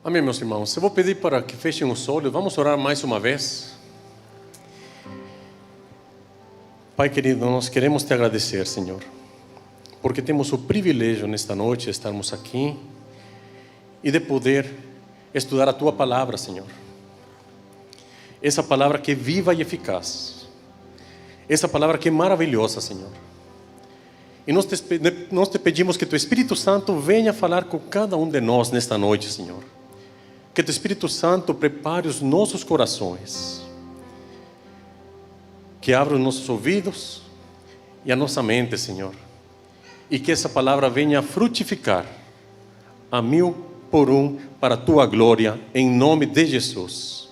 Amém, meus irmãos. Eu vou pedir para que fechem os olhos. Vamos orar mais uma vez. Pai querido, nós queremos te agradecer, Senhor, porque temos o privilégio nesta noite de estarmos aqui e de poder estudar a Tua Palavra, Senhor. Essa Palavra que é viva e eficaz. Essa Palavra que é maravilhosa, Senhor. E nós te pedimos que Teu Espírito Santo venha falar com cada um de nós nesta noite, Senhor. Que Teu Espírito Santo prepare os nossos corações. Que abra os nossos ouvidos e a nossa mente, Senhor. E que essa palavra venha a frutificar a 1000 por 1 para a Tua glória, em nome de Jesus.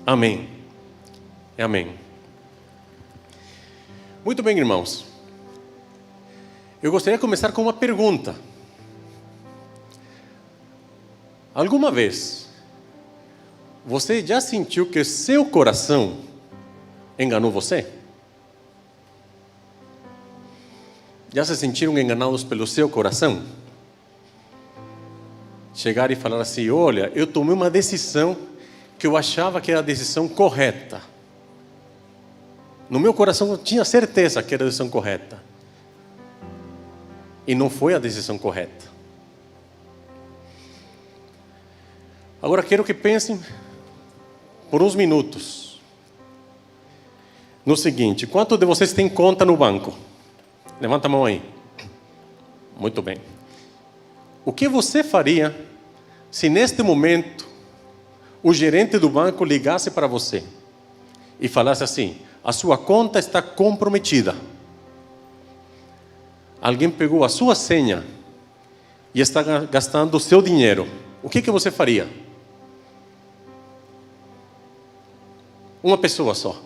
Amém. Amém. Muito bem, irmãos. Eu gostaria de começar com uma pergunta. Alguma vez você já sentiu que seu coração enganou você? Já se sentiram enganados pelo seu coração? Chegar e falar assim: olha, eu tomei uma decisão que eu achava que era a decisão correta. No meu coração eu tinha certeza que era a decisão correta. E não foi a decisão correta. Agora quero que pensem por uns minutos no seguinte: quantos de vocês têm conta no banco? Levanta a mão aí. Muito bem. O que você faria se neste momento o gerente do banco ligasse para você e falasse assim: a sua conta está comprometida. Alguém pegou a sua senha e está gastando o seu dinheiro. O que você faria? Uma pessoa só.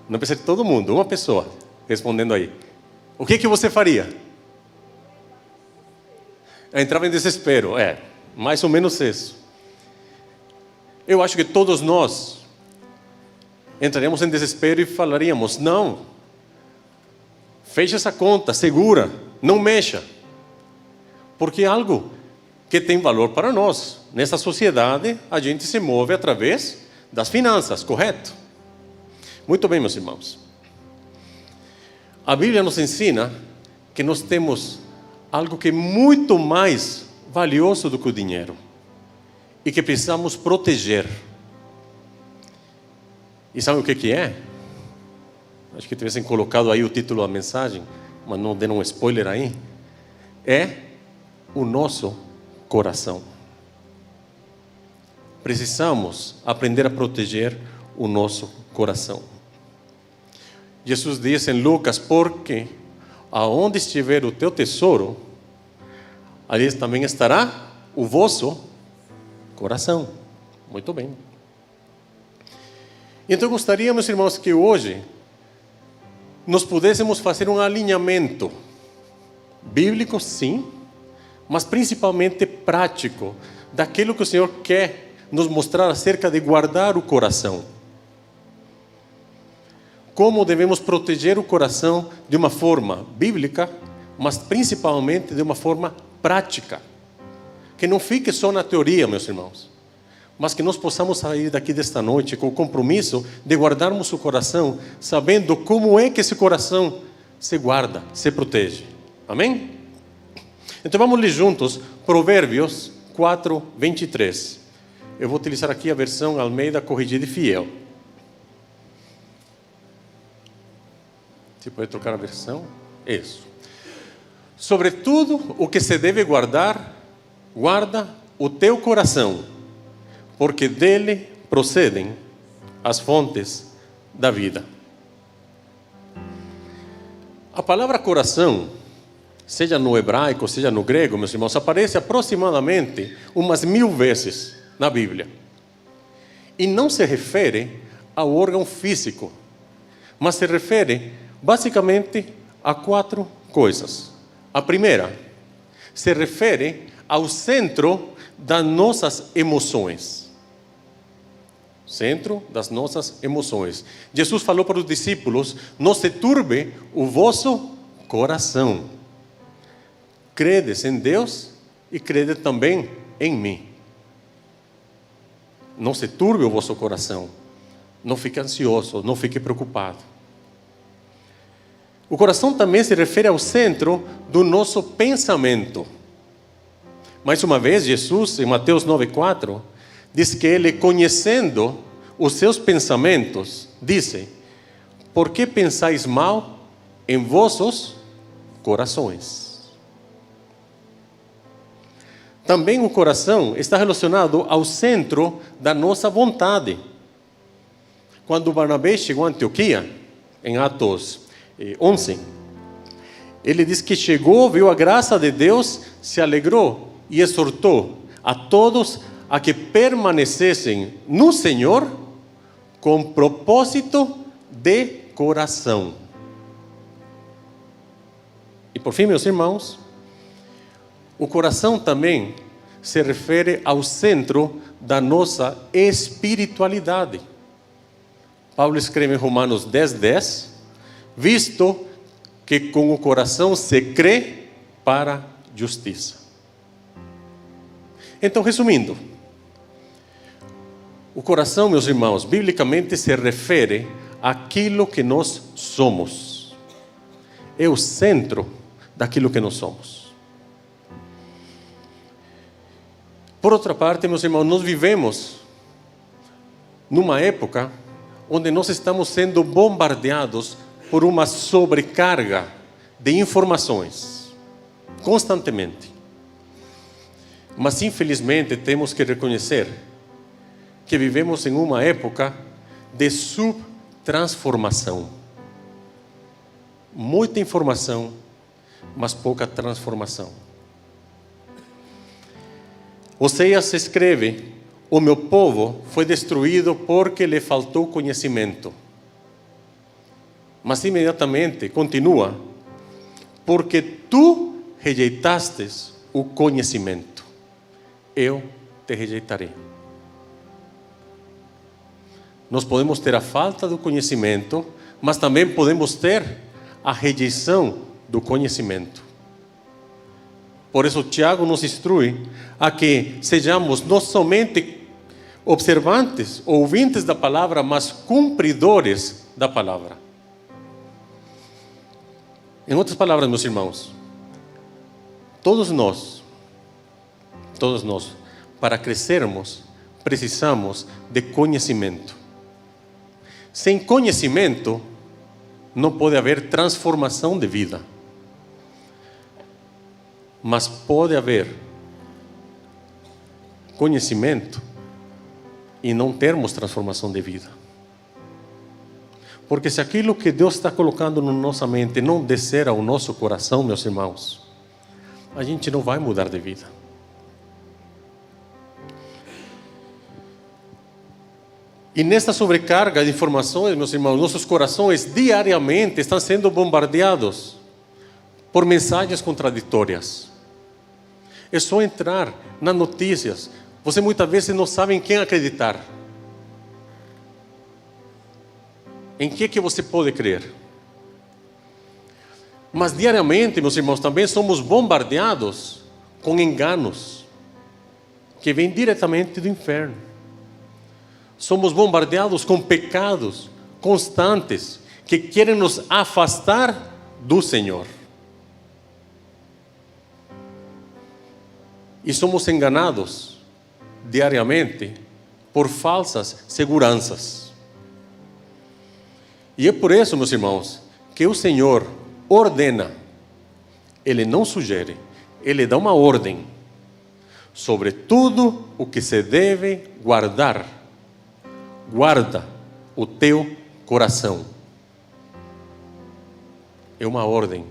Não precisa de todo mundo, uma pessoa respondendo aí. O que você faria? Eu entrava em desespero, mais ou menos isso. Eu acho que todos nós entraríamos em desespero e falaríamos: não, feche essa conta, segura, não mexa. Porque é algo que tem valor para nós. Nessa sociedade, a gente se move através das finanças, correto? Muito bem, meus irmãos. A Bíblia nos ensina que nós temos algo que é muito mais valioso do que o dinheiro e que precisamos proteger. E sabe o que é? Acho que tivessem colocado aí o título da mensagem, mas não deram um spoiler aí. É o nosso coração. Precisamos aprender a proteger o nosso coração. Jesus diz em Lucas: porque aonde estiver o teu tesouro, ali também estará o vosso coração. Muito bem. Então eu gostaria, meus irmãos, que hoje nós pudéssemos fazer um alinhamento bíblico, sim, mas principalmente prático, daquilo que o Senhor quer nos mostrar acerca de guardar o coração. Como devemos proteger o coração de uma forma bíblica, mas principalmente de uma forma prática. Que não fique só na teoria, meus irmãos, mas que nós possamos sair daqui desta noite com o compromisso de guardarmos o coração, sabendo como é que esse coração se guarda, se protege. Amém? Então vamos ler juntos Provérbios 4:23. Eu vou utilizar aqui a versão Almeida Corrigida e Fiel. Você pode trocar a versão? Isso. Sobretudo o que se deve guardar, guarda o teu coração, porque dele procedem as fontes da vida. A palavra coração, seja no hebraico, seja no grego, meus irmãos, aparece aproximadamente umas 1000 vezes na Bíblia. E não se refere ao órgão físico, mas se refere basicamente a 4 coisas. A primeira, se refere ao centro das nossas emoções. Centro das nossas emoções. Jesus falou para os discípulos: não se turbe o vosso coração. Credes em Deus e crede também em mim. Não se turbe o vosso coração. Não fique ansioso, não fique preocupado. O coração também se refere ao centro do nosso pensamento. Mais uma vez, Jesus, em Mateus 9,4, diz que Ele, conhecendo os seus pensamentos, disse: por que pensais mal em vossos corações? Também o coração está relacionado ao centro da nossa vontade. Quando Barnabé chegou a Antioquia, em Atos 11, ele diz que chegou, viu a graça de Deus, se alegrou e exortou a todos a que permanecessem no Senhor com propósito de coração. E por fim, meus irmãos, o coração também se refere ao centro da nossa espiritualidade. Paulo escreve em Romanos 10:10, visto que com o coração se crê para justiça. Então, resumindo, o coração, meus irmãos, biblicamente se refere àquilo que nós somos. É o centro daquilo que nós somos. Por outra parte, meus irmãos, nós vivemos numa época onde nós estamos sendo bombardeados por uma sobrecarga de informações, constantemente. Mas, infelizmente, temos que reconhecer que vivemos em uma época de subtransformação. Muita informação, mas pouca transformação. Oséias escreve: o meu povo foi destruído porque lhe faltou conhecimento. Mas imediatamente continua: porque tu rejeitastes o conhecimento, eu te rejeitarei. Nós podemos ter a falta do conhecimento, mas também podemos ter a rejeição do conhecimento. Por isso, Tiago nos instrui a que sejamos não somente observantes, ouvintes da palavra, mas cumpridores da palavra. Em outras palavras, meus irmãos, todos nós, para crescermos, precisamos de conhecimento. Sem conhecimento, não pode haver transformação de vida. Mas pode haver conhecimento e não termos transformação de vida. Porque se aquilo que Deus está colocando na nossa mente não descer ao nosso coração, meus irmãos, a gente não vai mudar de vida. E nesta sobrecarga de informações, meus irmãos, nossos corações diariamente estão sendo bombardeados por mensagens contraditórias. É só entrar nas notícias. Você muitas vezes não sabe em quem acreditar. Em que você pode crer? Mas diariamente, meus irmãos, também somos bombardeados com enganos que vêm diretamente do inferno. Somos bombardeados com pecados constantes que querem nos afastar do Senhor. E somos enganados diariamente por falsas seguranças. E é por isso, meus irmãos, que o Senhor ordena. Ele não sugere, Ele dá uma ordem sobre tudo o que se deve guardar. Guarda o teu coração. É uma ordem.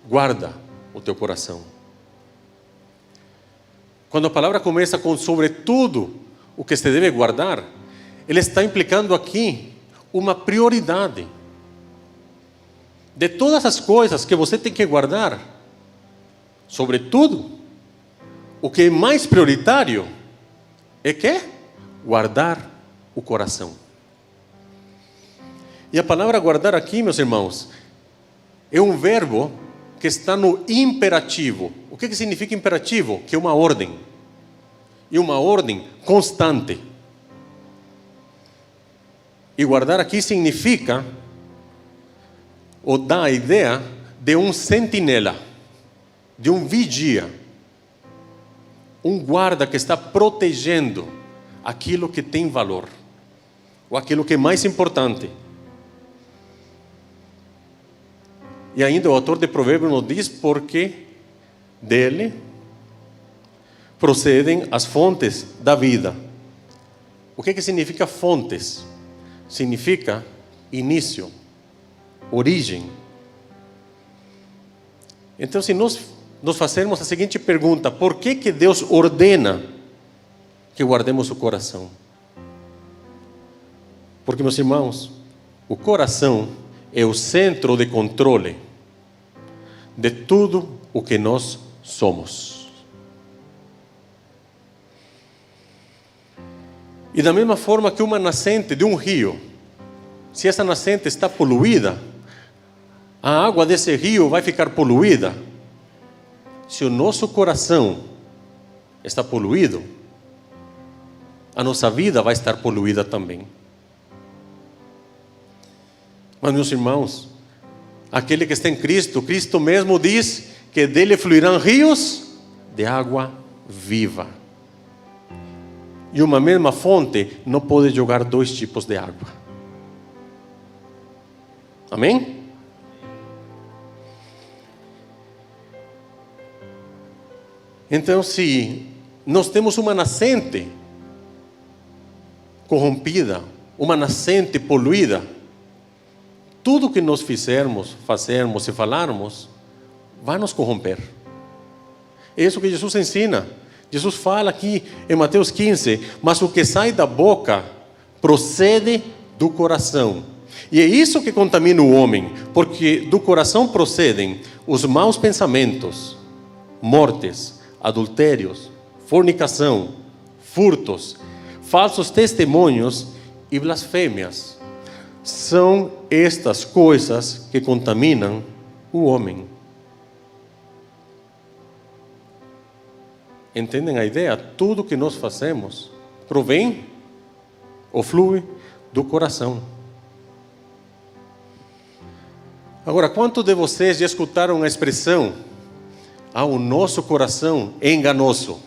Guarda o teu coração. Quando a palavra começa com sobre tudo o que se deve guardar, ele está implicando aqui uma prioridade. De todas as coisas que você tem que guardar, sobretudo, o que é mais prioritário é que guardar o coração. E a palavra guardar aqui, meus irmãos, é um verbo que está no imperativo. O que significa imperativo? Que é uma ordem. E uma ordem constante. E guardar aqui significa, ou dá a ideia, de um sentinela, de um vigia, um guarda que está protegendo aquilo que tem valor, ou aquilo que é mais importante. E ainda o autor de Provérbios nos diz porque dele procedem as fontes da vida. O que significa fontes? Significa início, origem. Então, se nós fazermos a seguinte pergunta: por que Deus ordena que guardemos o coração? Porque, meus irmãos, o coração é o centro de controle de tudo o que nós somos. E da mesma forma que uma nascente de um rio, se essa nascente está poluída, a água desse rio vai ficar poluída. Se o nosso coração está poluído, a nossa vida vai estar poluída também. Mas, meus irmãos, aquele que está em Cristo, Cristo mesmo diz que dele fluirão rios de água viva. E uma mesma fonte não pode jogar dois tipos de água. Amém? Então, se nós temos uma nascente corrompida, uma nascente poluída, tudo que nós fazermos e falarmos, vai nos corromper. É isso que Jesus ensina. Jesus fala aqui em Mateus 15, mas o que sai da boca procede do coração. E é isso que contamina o homem, porque do coração procedem os maus pensamentos, mortes, adultérios, fornicação, furtos, falsos testemunhos e blasfêmias. São estas coisas que contaminam o homem. Entendem a ideia? Tudo que nós fazemos provém ou flui do coração. Agora, quantos de vocês já escutaram a expressão: o nosso coração é enganoso?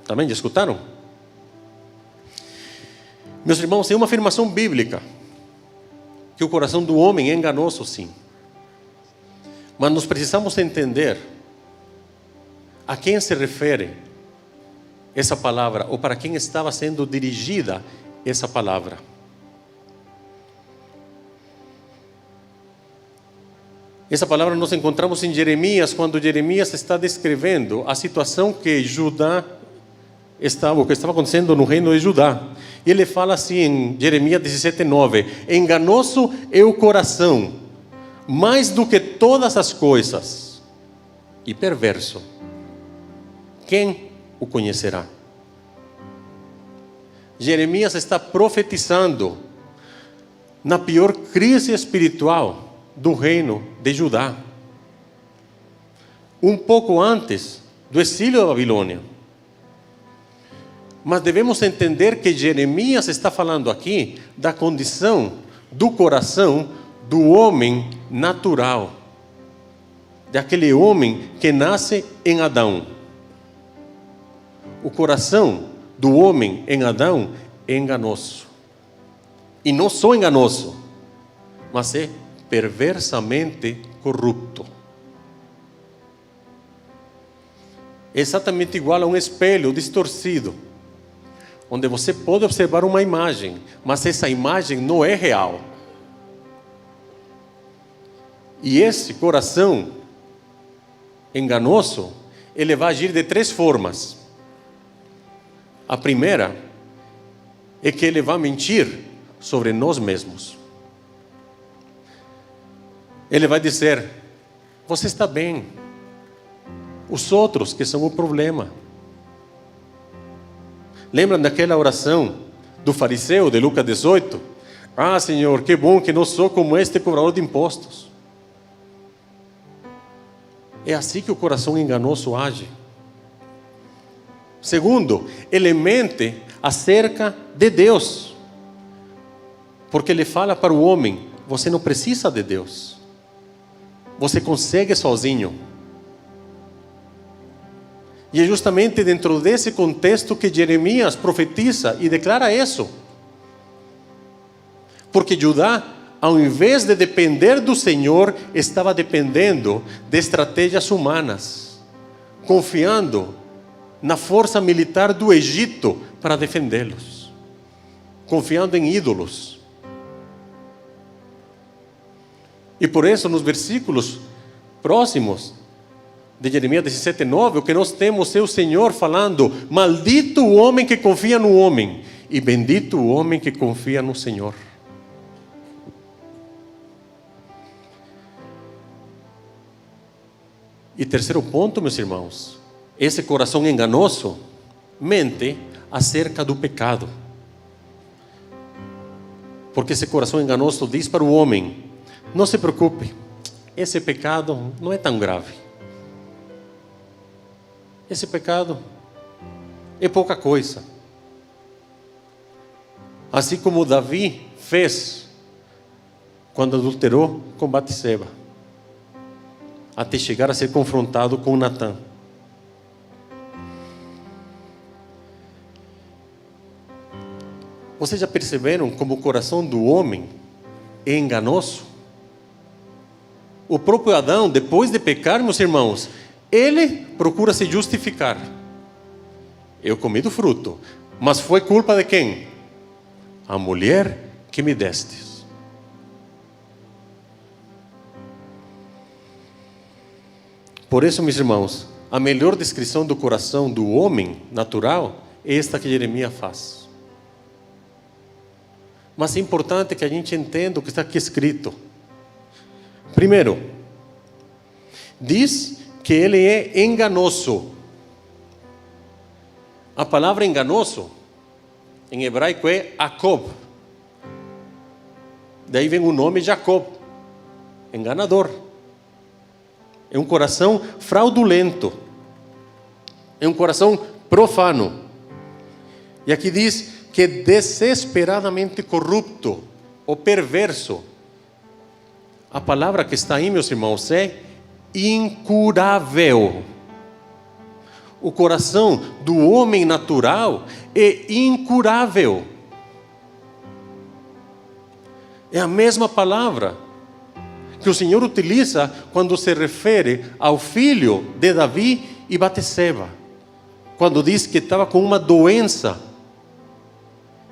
Também já escutaram? Meus irmãos, é uma afirmação bíblica que o coração do homem é enganoso, sim. Mas nós precisamos entender a quem se refere essa palavra, ou para quem estava sendo dirigida essa palavra. Essa palavra nós encontramos em Jeremias, quando Jeremias está descrevendo a situação que estava acontecendo no reino de Judá. E ele fala assim em Jeremias 17:9: enganoso é o coração, mais do que todas as coisas, e perverso. Quem o conhecerá? Jeremias está profetizando na pior crise espiritual do reino de Judá, um pouco antes do exílio da Babilônia. Mas devemos entender que Jeremias está falando aqui da condição do coração do homem natural, daquele homem que nasce em Adão. O coração do homem em Adão é enganoso. E não só enganoso, mas é perversamente corrupto. É exatamente igual a um espelho distorcido, onde você pode observar uma imagem, mas essa imagem não é real. E esse coração enganoso, ele vai agir de três formas. A primeira é que ele vai mentir sobre nós mesmos. Ele vai dizer: você está bem, os outros que são o problema. Lembram daquela oração do fariseu de Lucas 18? Senhor, que bom que não sou como este cobrador de impostos. É assim que o coração enganoso age. Segundo, ele mente acerca de Deus. Porque ele fala para o homem: você não precisa de Deus. Você consegue sozinho. E é justamente dentro desse contexto que Jeremias profetiza e declara isso. Porque Judá, ao invés de depender do Senhor, estava dependendo de estratégias humanas, confiando na força militar do Egito para defendê-los, confiando em ídolos. E por isso, nos versículos próximos de Jeremias 17:9, o que nós temos é o Senhor falando: maldito o homem que confia no homem, e bendito o homem que confia no Senhor. E terceiro ponto, meus irmãos, esse coração enganoso mente acerca do pecado. Porque esse coração enganoso diz para o homem: não se preocupe, esse pecado não é tão grave. Esse pecado é pouca coisa. Assim como Davi fez quando adulterou com Batseba, até chegar a ser confrontado com Natã. Vocês já perceberam como o coração do homem é enganoso? O próprio Adão, depois de pecar, meus irmãos, ele procura se justificar. Eu comi do fruto, mas foi culpa de quem? A mulher que me destes. Por isso, meus irmãos, a melhor descrição do coração do homem natural é esta que Jeremias faz. Mas é importante que a gente entenda o que está aqui escrito. Primeiro, diz que ele é enganoso. A palavra enganoso em hebraico é Jacob. Daí vem o nome Jacob, enganador. É um coração fraudulento, é um coração profano. E aqui diz que é desesperadamente corrupto ou perverso. A palavra que está aí, meus irmãos, é incurável. O coração do homem natural é incurável. É a mesma palavra que o Senhor utiliza quando se refere ao filho de Davi e Batseba, quando diz que estava com uma doença.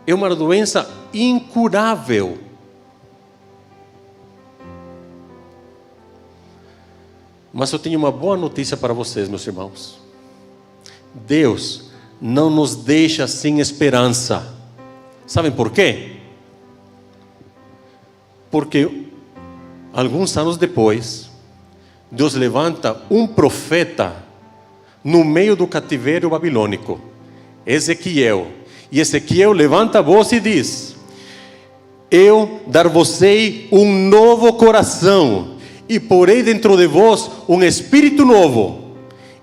É uma doença incurável. Mas eu tenho uma boa notícia para vocês, meus irmãos. Deus não nos deixa sem esperança. Sabem por quê? Porque alguns anos depois, Deus levanta um profeta no meio do cativeiro babilônico, Ezequiel. E Ezequiel levanta a voz e diz: eu dar-vos-ei um novo coração, e porei dentro de vós um espírito novo,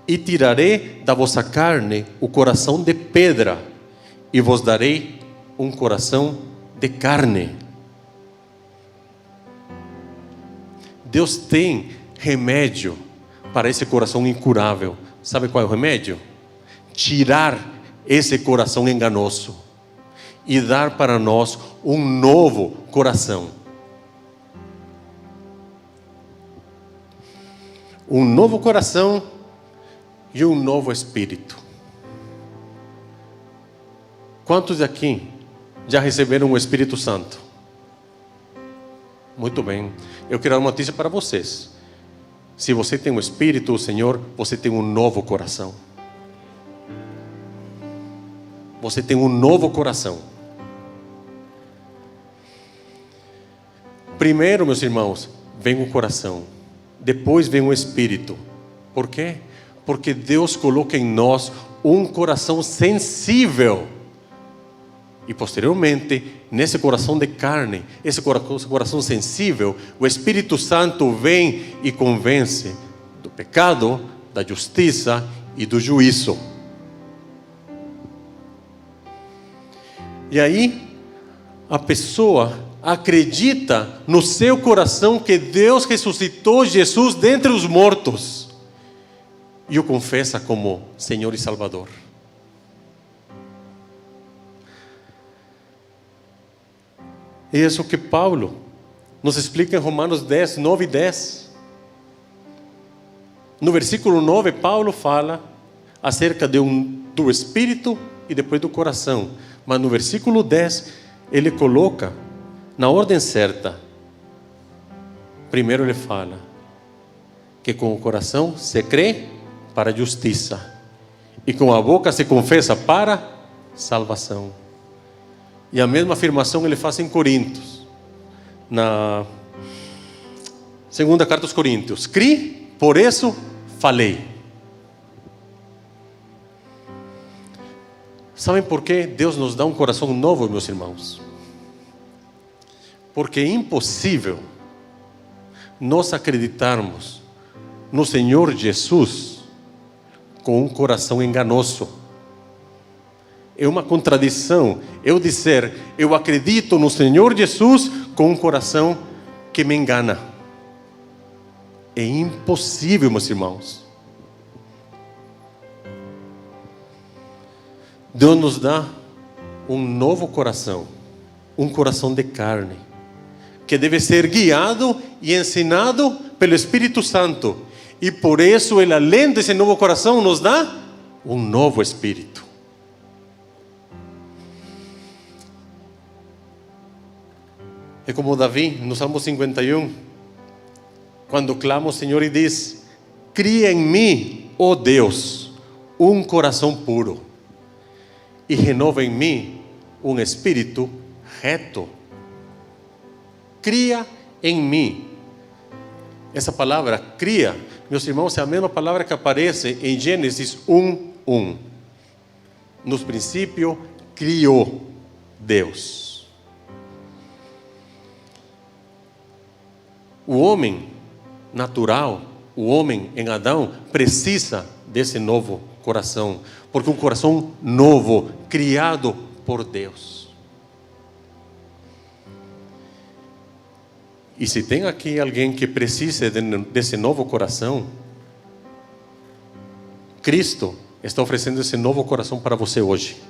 e tirarei da vossa carne o coração de pedra, e vos darei um coração de carne. Deus tem remédio para esse coração incurável. Sabe qual é o remédio? Tirar esse coração enganoso e dar para nós um novo coração. Um novo coração e um novo espírito. Quantos aqui já receberam o Espírito Santo? Muito bem. Eu quero dar uma notícia para vocês. Se você tem o Espírito do Senhor, você tem um novo coração. Você tem um novo coração. Primeiro, meus irmãos, vem o coração. Depois vem o Espírito. Por quê? Porque Deus coloca em nós um coração sensível. E posteriormente, nesse coração de carne, esse coração sensível, o Espírito Santo vem e convence do pecado, da justiça e do juízo. E aí, a pessoa acredita no seu coração que Deus ressuscitou Jesus dentre os mortos e o confessa como Senhor e Salvador. É isso que Paulo nos explica em Romanos 10, 9 e 10. No versículo 9, Paulo fala acerca do espírito e depois do coração. Mas no versículo 10, ele coloca na ordem certa. Primeiro ele fala que com o coração se crê para a justiça e com a boca se confessa para salvação. E a mesma afirmação ele faz em Coríntios, na segunda carta aos Coríntios: cri, por isso falei. Sabem por que Deus nos dá um coração novo, meus irmãos? Porque é impossível nós acreditarmos no Senhor Jesus com um coração enganoso. É uma contradição eu dizer, eu acredito no Senhor Jesus com um coração que me engana. É impossível, meus irmãos. Deus nos dá um novo coração, um coração de carne, que deve ser guiado e ensinado pelo Espírito Santo. E por isso Ele, além desse novo coração, nos dá um novo Espírito. É como Davi, no Salmo 51, quando clama ao Senhor e diz: cria em mim, ó Deus, um coração puro, e renova em mim um espírito reto. Cria em mim. Essa palavra cria, meus irmãos, é a mesma palavra que aparece em Gênesis 1:1. No princípio criou Deus. O homem natural, o homem em Adão, precisa desse novo coração, porque um coração novo, criado por Deus. E se tem aqui alguém que precisa desse novo coração, Cristo está oferecendo esse novo coração para você hoje.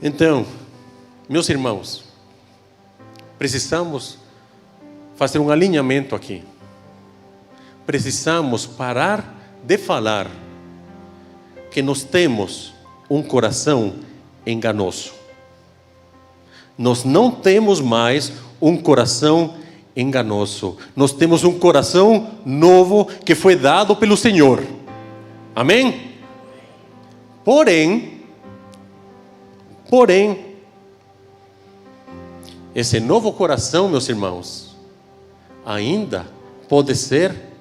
Então, meus irmãos, precisamos fazer um alinhamento aqui. Precisamos parar de falar que nós temos um coração enganoso. Nós não temos mais um coração enganoso. Nós temos um coração novo que foi dado pelo Senhor. Amém? Porém, esse novo coração, meus irmãos, ainda pode ser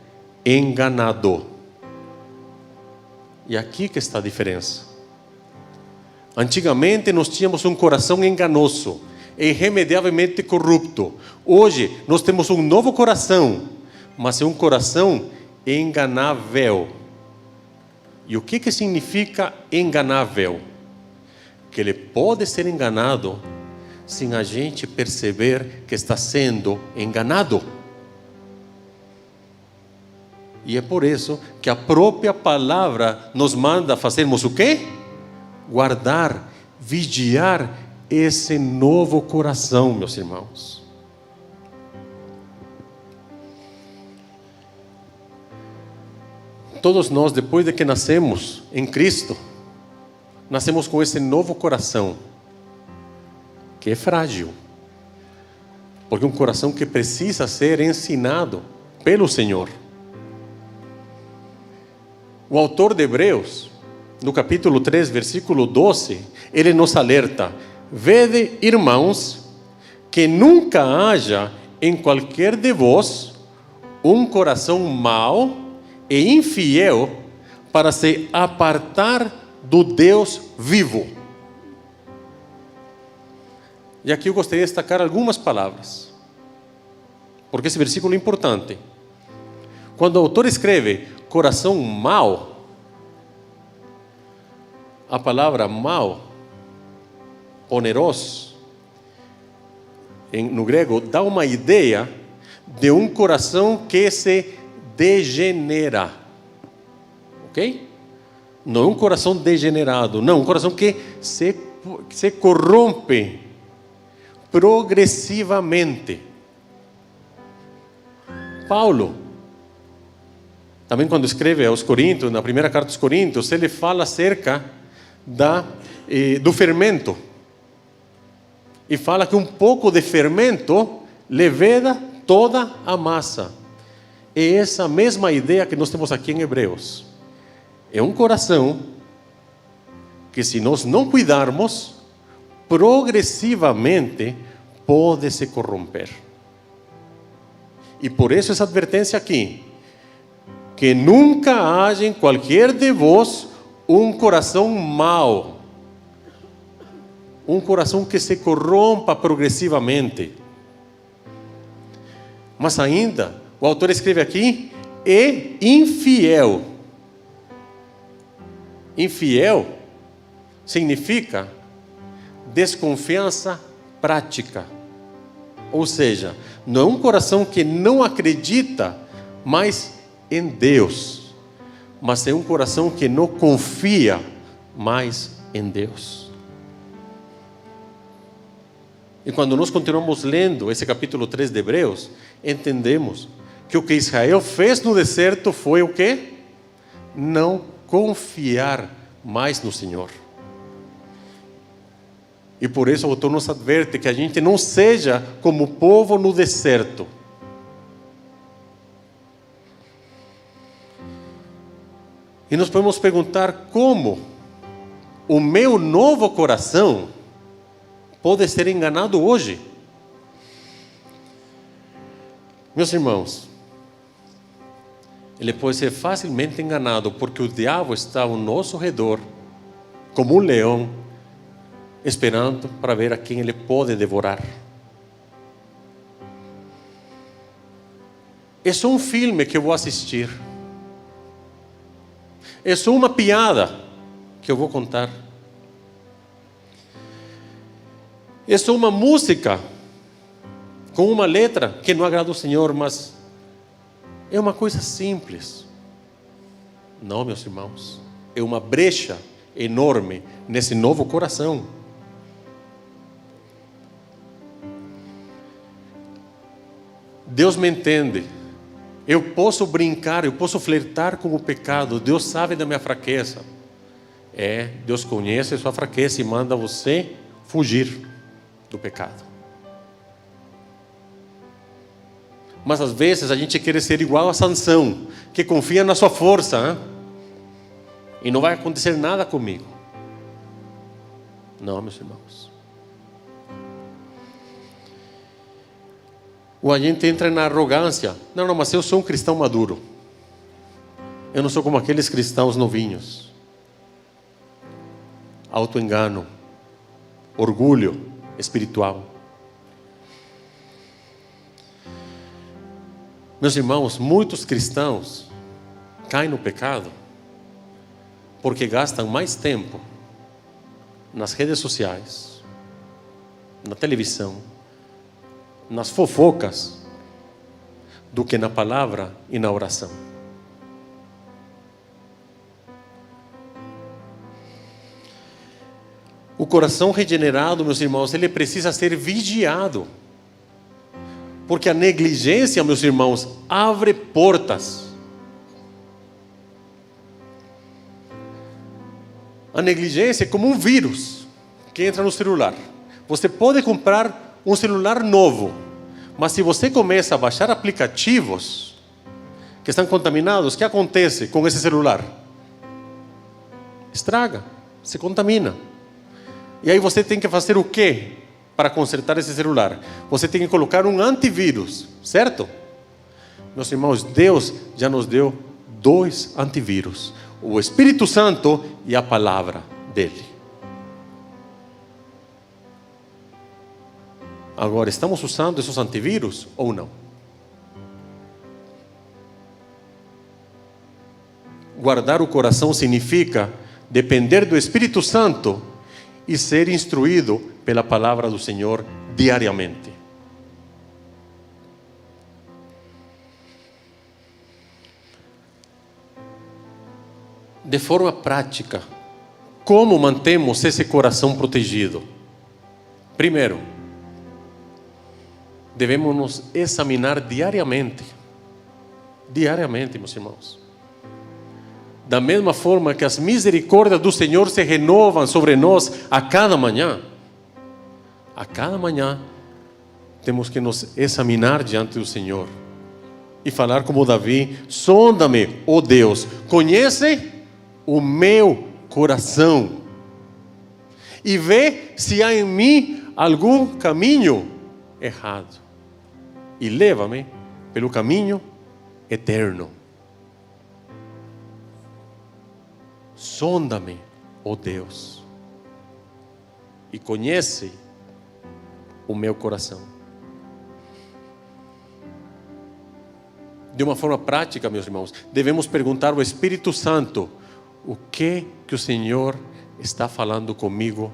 enganado. E aqui que está a diferença. Antigamente nós tínhamos um coração enganoso, irremediavelmente corrupto. Hoje nós temos um novo coração, mas é um coração enganável. E o que significa enganável? Que ele pode ser enganado sem a gente perceber que está sendo enganado. E é por isso que a própria palavra nos manda fazermos o quê? Guardar, vigiar esse novo coração, meus irmãos. Todos nós, depois de que nascemos em Cristo, nascemos com esse novo coração, que é frágil, porque é um coração que precisa ser ensinado pelo Senhor. O autor de Hebreus, no capítulo 3, versículo 12, ele nos alerta: vede, irmãos, que nunca haja em qualquer de vós um coração mau e infiel para se apartar do Deus vivo. E aqui eu gostaria de destacar algumas palavras, porque esse versículo é importante. Quando o autor escreve coração mau, a palavra mal, oneros, no grego, dá uma ideia de um coração que se degenera. Ok? Não é um coração degenerado, não, um coração que se corrompe progressivamente. Paulo, também quando escreve aos Coríntios, na primeira carta aos Coríntios, ele fala acerca do fermento. E fala que um pouco de fermento leveda toda a massa. É essa mesma ideia que nós temos aqui em Hebreus. É um coração que, se nós não cuidarmos, progressivamente pode se corromper. E por isso essa advertência aqui, que nunca haja em qualquer de vós um coração mau, um coração que se corrompa progressivamente. Mas ainda, o autor escreve aqui, é infiel. Infiel significa desconfiança prática. Ou seja, não é um coração que não acredita mais em Deus, mas é um coração que não confia mais em Deus. E quando nós continuamos lendo esse capítulo 3 de Hebreus, entendemos que o que Israel fez no deserto foi o quê? Não confiar mais no Senhor. E por isso o autor nos adverte que a gente não seja como o povo no deserto. E nós podemos perguntar como o meu novo coração pode ser enganado hoje. Meus irmãos, ele pode ser facilmente enganado, porque o diabo está ao nosso redor, como um leão, esperando para ver a quem ele pode devorar. É só um filme que eu vou assistir. É só uma piada que eu vou contar. É só uma música com uma letra que não agrada ao Senhor, mas é uma coisa simples. Não, meus irmãos, é uma brecha enorme nesse novo coração. Deus me entende. Eu posso brincar, eu posso flertar com o pecado. Deus sabe da minha fraqueza. Deus conhece a sua fraqueza e manda você fugir do pecado. Mas às vezes a gente quer ser igual a Sansão, que confia na sua força, e não vai acontecer nada comigo. Não, meus irmãos. Ou a gente entra na arrogância. Não, mas eu sou um cristão maduro. Eu não sou como aqueles cristãos novinhos. Autoengano, orgulho espiritual. Meus irmãos, muitos cristãos caem no pecado porque gastam mais tempo nas redes sociais, na televisão, nas fofocas, do que na palavra e na oração. O coração regenerado, meus irmãos, ele precisa ser vigiado. Porque a negligência, meus irmãos, abre portas. A negligência é como um vírus que entra no celular. Você pode comprar um celular novo, mas se você começa a baixar aplicativos que estão contaminados, o que acontece com esse celular? Estraga, se contamina. E aí você tem que fazer o quê para consertar esse celular? Você tem que colocar um antivírus, certo? Meus irmãos, Deus já nos deu 2 antivírus: o Espírito Santo e a palavra dele. Agora, estamos usando esses antivírus ou não? Guardar o coração significa depender do Espírito Santo e ser instruído pela palavra do Senhor diariamente. De forma prática, como mantemos esse coração protegido? Primeiro, devemos nos examinar diariamente. Diariamente, meus irmãos. Da mesma forma que as misericórdias do Senhor se renovam sobre nós a cada manhã temos que nos examinar diante do Senhor e falar como Davi: sonda-me, ó Deus, conhece o meu coração e vê se há em mim algum caminho errado e leva-me pelo caminho eterno. Sonda-me, ó Deus, e conhece o meu coração. De uma forma prática, meus irmãos, devemos perguntar ao Espírito Santo: o que o Senhor está falando comigo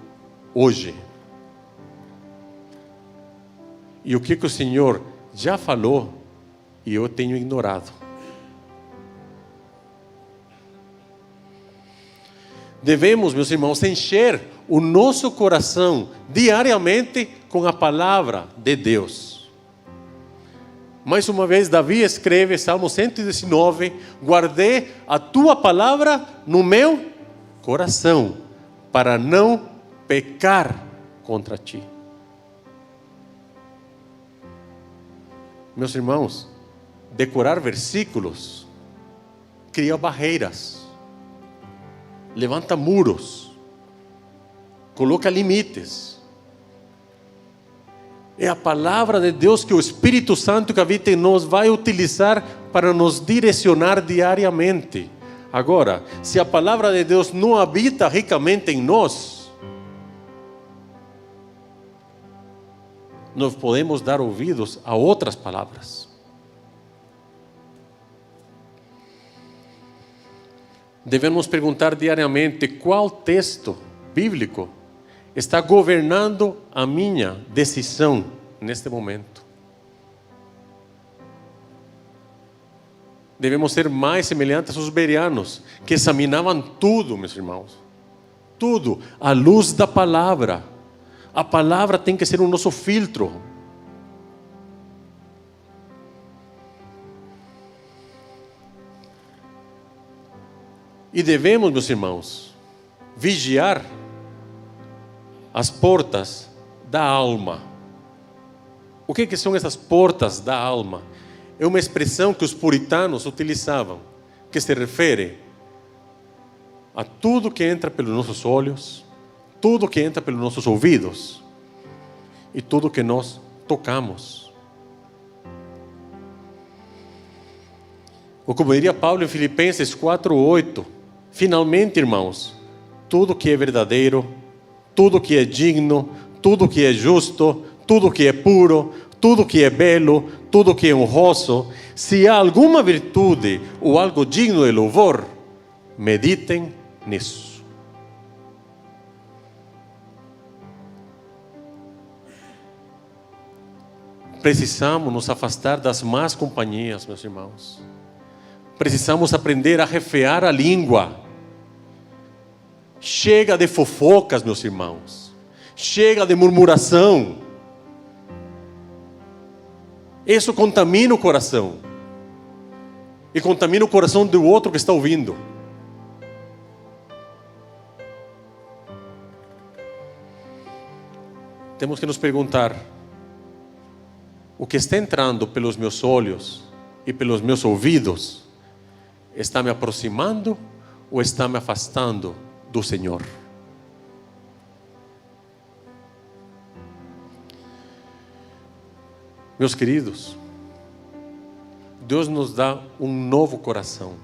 hoje? E o que o Senhor já falou e eu tenho ignorado? Devemos, meus irmãos, encher o nosso coração diariamente com a palavra de Deus. Mais uma vez, Davi escreve, Salmo 119: guardei a tua palavra no meu coração, para não pecar contra ti. Meus irmãos, decorar versículos cria barreiras, levanta muros, coloca limites. É a palavra de Deus que o Espírito Santo que habita em nós vai utilizar para nos direcionar diariamente. Agora, se a palavra de Deus não habita ricamente em nós, nós podemos dar ouvidos a outras palavras. Devemos perguntar diariamente qual texto bíblico está governando a minha decisão neste momento. Devemos ser mais semelhantes aos bereanos, que examinavam tudo, meus irmãos. Tudo à luz da palavra. A palavra tem que ser o nosso filtro. E devemos, meus irmãos, vigiar as portas da alma. O que são essas portas da alma? É uma expressão que os puritanos utilizavam, que se refere a tudo que entra pelos nossos olhos, tudo que entra pelos nossos ouvidos e tudo que nós tocamos. Ou como diria Paulo em Filipenses 4:8, finalmente, irmãos, tudo que é verdadeiro, tudo que é digno, tudo que é justo, tudo que é puro, tudo que é belo, tudo que é honroso, se há alguma virtude ou algo digno de louvor, meditem nisso. Precisamos nos afastar das más companhias, meus irmãos. Precisamos aprender a refrear a língua. Chega de fofocas, meus irmãos. Chega de murmuração. Isso contamina o coração. E contamina o coração do outro que está ouvindo. Temos que nos perguntar: o que está entrando pelos meus olhos e pelos meus ouvidos está me aproximando ou está me afastando do Senhor? Meus queridos, Deus nos dá um novo coração.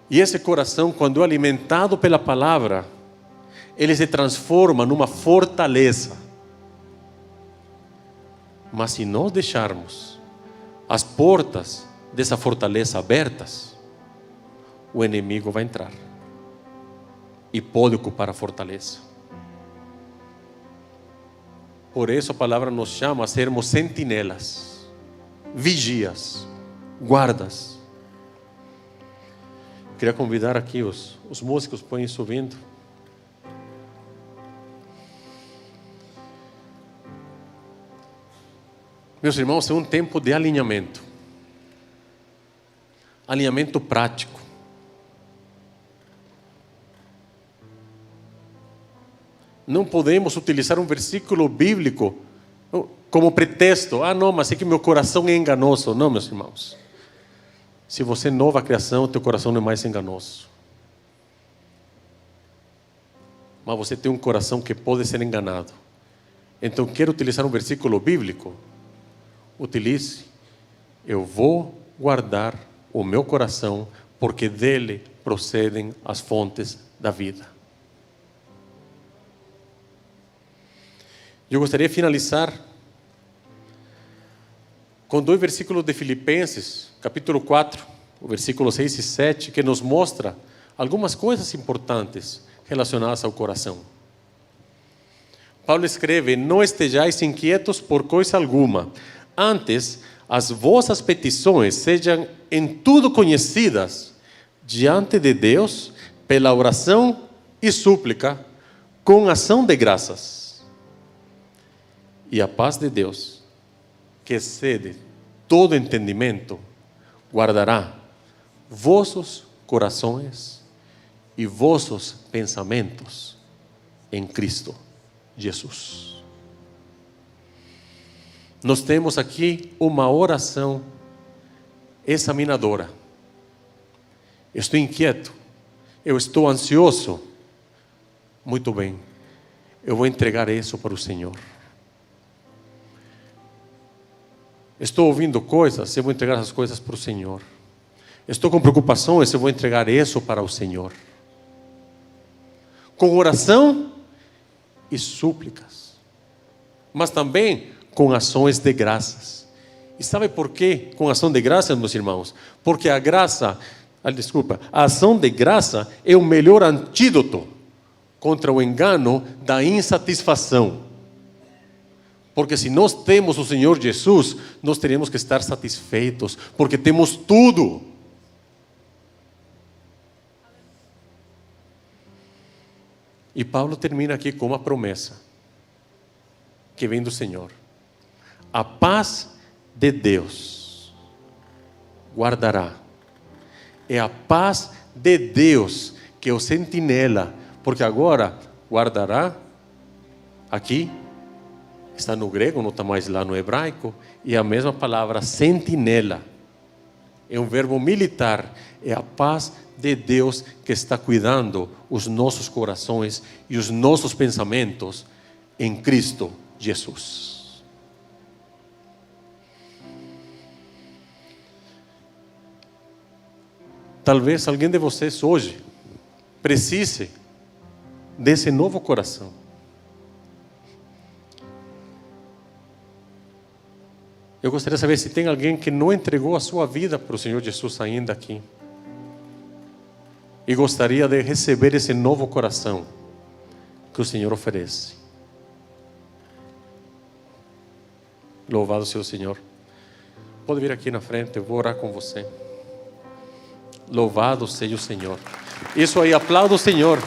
E esse coração, quando é alimentado pela palavra, ele se transforma numa fortaleza. Mas se nós deixarmos as portas dessa fortaleza abertas, o inimigo vai entrar. e pode ocupar a fortaleza. Por isso a palavra nos chama a sermos sentinelas, vigias, guardas. Queria convidar aqui os músicos, põem subindo. Meus irmãos, é um tempo de alinhamento. Alinhamento prático. Não podemos utilizar um versículo bíblico como pretexto. Ah, não, mas é que meu coração é enganoso. Não, meus irmãos. Se você é nova criação, teu coração não é mais enganoso. Mas você tem um coração que pode ser enganado. Então, quer utilizar um versículo bíblico? Utilize. Eu vou guardar o meu coração, porque dele procedem as fontes da vida. Eu gostaria de finalizar com 2 versículos de Filipenses, capítulo 4, o versículo 6 e 7, que nos mostra algumas coisas importantes relacionadas ao coração. Paulo escreve: não estejais inquietos por coisa alguma, antes as vossas petições sejam em tudo conhecidas diante de Deus pela oração e súplica com ação de graças. E a paz de Deus, que excede todo entendimento, guardará vossos corações e vossos pensamentos em Cristo Jesus. Nós temos aqui uma oração examinadora. Estou inquieto, eu estou ansioso. Muito bem, eu vou entregar isso para o Senhor. Estou ouvindo coisas, eu vou entregar essas coisas para o Senhor. Estou com preocupações, eu vou entregar isso para o Senhor. Com oração e súplicas, mas também com ações de graças. E sabe por quê com ação de graças, meus irmãos? Porque a ação de graça é o melhor antídoto contra o engano da insatisfação. Porque se nós temos o Senhor Jesus, nós teremos que estar satisfeitos, porque temos tudo. E Paulo termina aqui com uma promessa que vem do Senhor. A paz de Deus guardará. É a paz de Deus que é o sentinela, porque agora guardará aqui. Está no grego, não está mais lá no hebraico. E a mesma palavra, sentinela. É um verbo militar. É a paz de Deus que está cuidando os nossos corações e os nossos pensamentos em Cristo Jesus. Talvez alguém de vocês hoje precise desse novo coração. Eu gostaria de saber se tem alguém que não entregou a sua vida para o Senhor Jesus ainda aqui. E gostaria de receber esse novo coração que o Senhor oferece. Louvado seja o Senhor. Pode vir aqui na frente, eu vou orar com você. Louvado seja o Senhor. Isso aí, aplauda o Senhor.